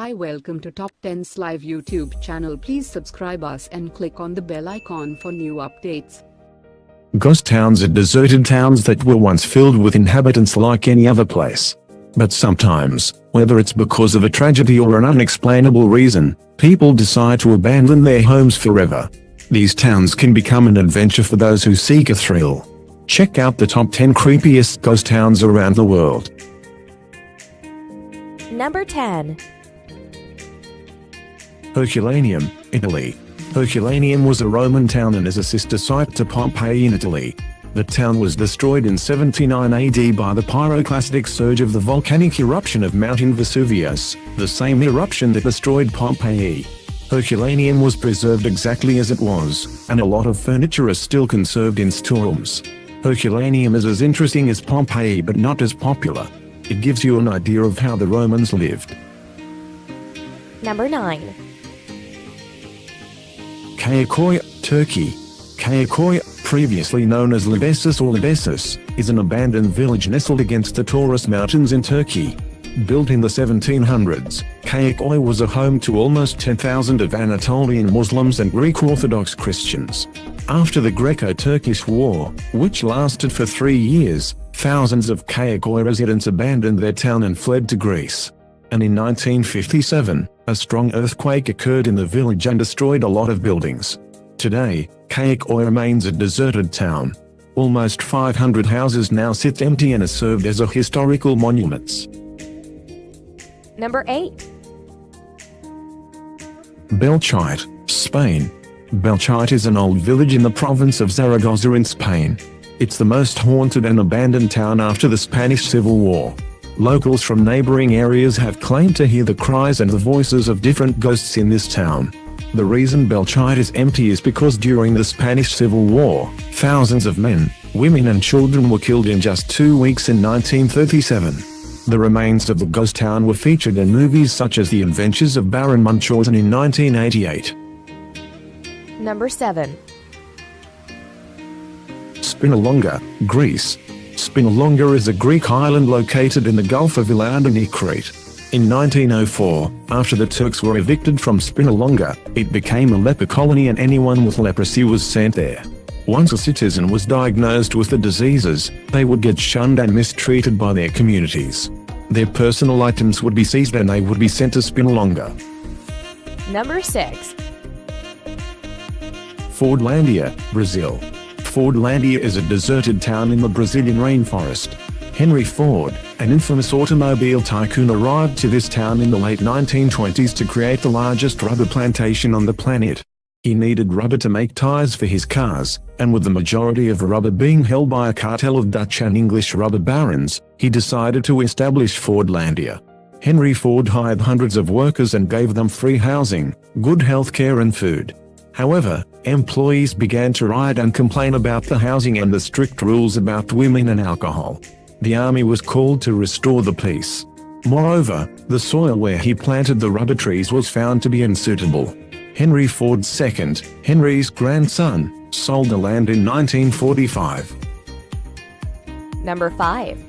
Hi, welcome to Top 10's live YouTube channel. Please subscribe us and click on the bell icon for new updates. Ghost towns are deserted towns that were once filled with inhabitants like any other place. But sometimes, whether it's because of a tragedy or an unexplainable reason, people decide to abandon their homes forever. These towns can become an adventure for those who seek a thrill. Check out the top 10 creepiest ghost towns around the world. Number 10. Herculaneum, Italy. Herculaneum was a Roman town and is a sister site to Pompeii in Italy. The town was destroyed in 79 AD by the pyroclastic surge of the volcanic eruption of Mountain Vesuvius, the same eruption that destroyed Pompeii. Herculaneum was preserved exactly as it was, and a lot of furniture is still conserved in storerooms. Herculaneum is as interesting as Pompeii but not as popular. It gives you an idea of how the Romans lived. Number 9. Kayakoy, Turkey. Kayakoy, previously known as Libessus or Libessus, is an abandoned village nestled against the Taurus Mountains in Turkey. Built in the 1700s, Kayakoy was a home to almost 10,000 of Anatolian Muslims and Greek Orthodox Christians. After the Greco-Turkish War, which lasted for 3 years, thousands of Kayakoy residents abandoned their town and fled to Greece. And in 1957, a strong earthquake occurred in the village and destroyed a lot of buildings. Today, Kayakoy remains a deserted town. Almost 500 houses now sit empty and are served as historical monuments. Number 8. Belchite, Spain. Belchite is an old village in the province of Zaragoza in Spain. It's the most haunted and abandoned town after the Spanish Civil War. Locals from neighboring areas have claimed to hear the cries and the voices of different ghosts in this town. The reason Belchite is empty is because during the Spanish Civil War, thousands of men, women and children were killed in just 2 weeks in 1937. The remains of the ghost town were featured in movies such as The Adventures of Baron Munchausen in 1988. Number 7. Spinalonga, Greece. Spinalonga is a Greek island located in the Gulf of Iliada near Crete. In 1904, after the Turks were evicted from Spinalonga, it became a leper colony and anyone with leprosy was sent there. Once a citizen was diagnosed with the diseases, they would get shunned and mistreated by their communities. Their personal items would be seized and they would be sent to Spinalonga. Number 6. Fordlandia, Brazil. Fordlandia is a deserted town in the Brazilian rainforest. Henry Ford, an infamous automobile tycoon, arrived to this town in the late 1920s to create the largest rubber plantation on the planet. He needed rubber to make tires for his cars, and with the majority of rubber being held by a cartel of Dutch and English rubber barons, he decided to establish Fordlandia. Henry Ford hired hundreds of workers and gave them free housing, good health care and food. However, employees began to riot and complain about the housing and the strict rules about women and alcohol. The army was called to restore the peace. Moreover, the soil where he planted the rubber trees was found to be unsuitable. Henry Ford's second, Henry's grandson, sold the land in 1945. Number 5.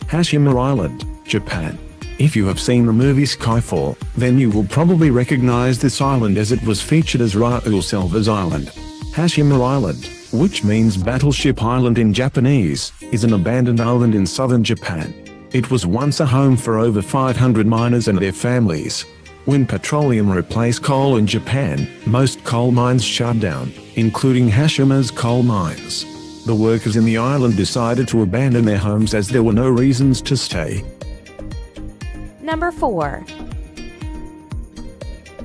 Hashima Island, Japan. If you have seen the movie Skyfall, then you will probably recognize this island as it was featured as Raul Selva's Island. Hashima Island, which means Battleship Island in Japanese, is an abandoned island in southern Japan. It was once a home for over 500 miners and their families. When petroleum replaced coal in Japan, most coal mines shut down, including Hashima's coal mines. The workers in the island decided to abandon their homes as there were no reasons to stay. Number 4.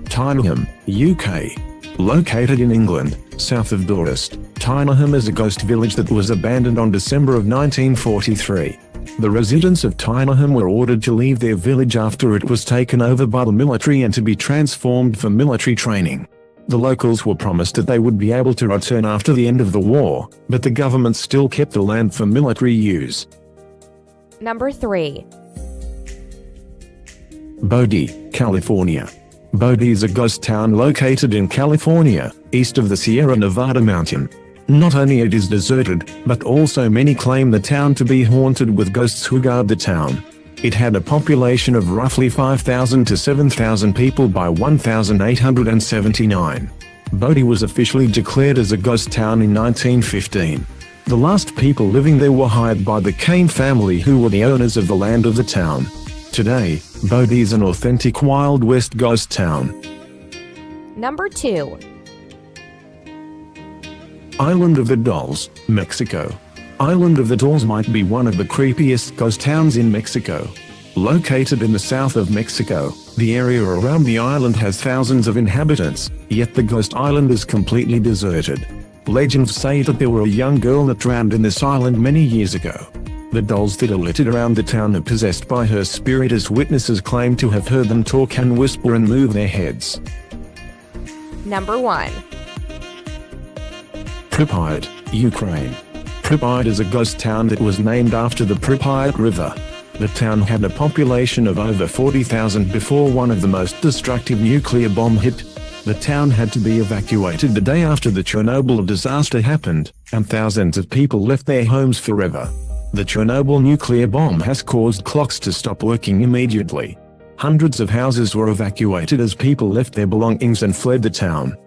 Tyneham, UK. Located in England, south of Dorset, Tyneham is a ghost village that was abandoned on December of 1943. The residents of Tyneham were ordered to leave their village after it was taken over by the military and to be transformed for military training. The locals were promised that they would be able to return after the end of the war, but the government still kept the land for military use. Number 3. Bodie, California. Bodie is a ghost town located in California, east of the Sierra Nevada mountain. Not only it is deserted, but also many claim the town to be haunted with ghosts who guard the town. It had a population of roughly 5,000 to 7,000 people by 1879. Bodie was officially declared as a ghost town in 1915. The last people living there were hired by the Kane family, who were the owners of the land of the town. Today, Bodie is an authentic Wild West ghost town. Number 2. Island of the Dolls, Mexico. Island of the Dolls might be one of the creepiest ghost towns in Mexico. Located in the south of Mexico, the area around the island has thousands of inhabitants, yet the ghost island is completely deserted. Legends say that there were a young girl that drowned in this island many years ago. The dolls that are littered around the town are possessed by her spirit, as witnesses claim to have heard them talk and whisper and move their heads. Number 1. Pripyat, Ukraine. Pripyat is a ghost town that was named after the Pripyat River. The town had a population of over 40,000 before one of the most destructive nuclear bomb hit. The town had to be evacuated the day after the Chernobyl disaster happened, and thousands of people left their homes forever. The Chernobyl nuclear bomb has caused clocks to stop working immediately. Hundreds of houses were evacuated as people left their belongings and fled the town.